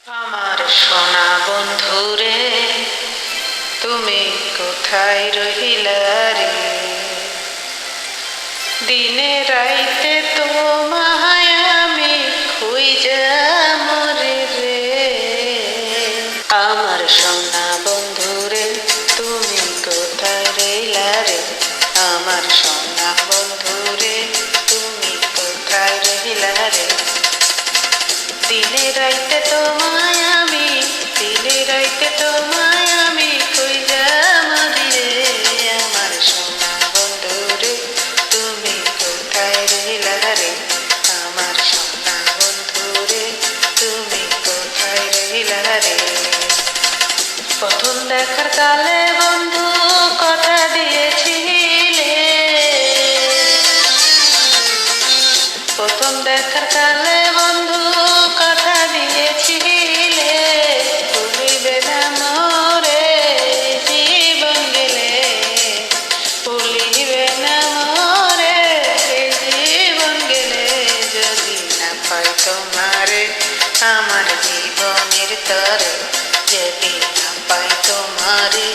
আমার সোনা বন্ধুরে, তুমি কোথায় রহিলা রে? দিনে রাইতে তোমায় আমি খুঁজা মরি রে। আমার সোনা বন্ধুরে, তুমি কোথায় রহিলা রে? আমার সোনা বন্ধুরে, তুমি কোথায় রহিলা রে? দিনে রাইতে তোমায় আমি, দিনে রাইতে তোমায় আমি খুঁজা মরি রে। আমার সোনা বন্ধুরে, তুমি কোথায় রহিলা রে? আমার সোনা বন্ধুরে, তুমি কোথায় রহিলা রে? প্রথম দেখার কালে বন্ধু কথা দিয়েছিলে, প্রথম দেখার কালে বন্ধু কথা দিয়েছিলে, ভুলিবে না মোরে জীবন গেলে, ভুলিবে না মোরে জীবন গেলে। যদি না পাই তোমারে আমার জীবনের তরে, যদি না পাই তোমারে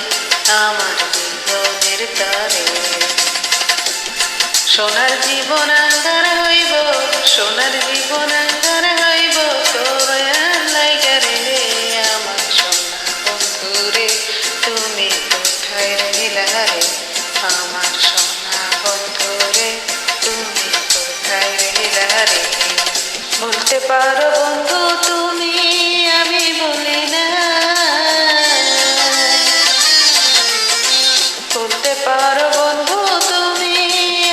আমার জীবনের তরে। সোনার জীবন আঙ্গার হইব, সোনার জীবন আঙ্গার হইব তোর লাইগা রে। আমার সোনা বন্ধুরে, তুমি কোথায় রহিলা রে? আমার সোনা বন্ধুরে, তুমি কোথায় রহিলা রে? বলতে পারো বন্ধু তুমি, আমি বলি না। বলতে পারো বন্ধু তুমি,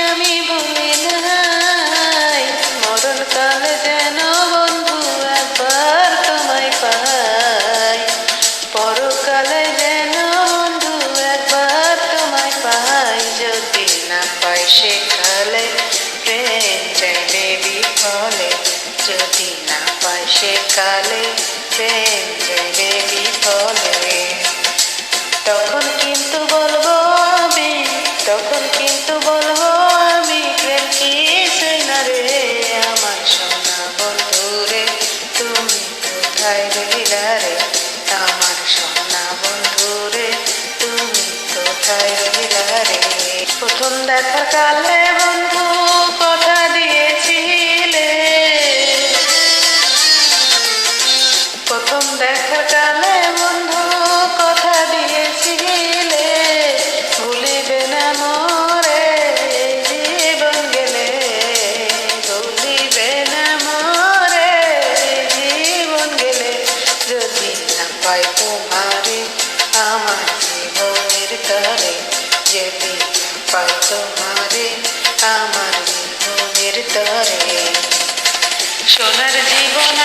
আমি বলি নাই। মরণ কালে যেন বন্ধু একবার তোমায় পাই, পরকালে যেন বন্ধু একবার তোমায় পাই। যদি না পাই সেকালে প্রেম চাইলে বিফলে, যদি না পাই সেকালে প্রেম চাইলে বিফলে। তখন কিন্তু বলবো আমি, তখন কিন্তু বলবো আমি, প্রেম কিছুই না রে। আমার সোনা বন্ধুরে, তুমি কোথায় রহিলা রে? আমার সোনা বন্ধুরে, তুমি কোথায় রহিলা রে? প্রথম দেখার কালে বন্ধু কথা দিয়েছিলে, প্রথম দেখার কালে বন্ধু কথা দিয়েছিলে, ভুলিবে না মোরে জীবন গেলে, ভুলিবে না মোরে জীবন গেলে। যদি না পাই তোমারে আমার জীবনের তরে, যদি না পাই তোমারে আমার জীবনের তরে। সোনার জীবন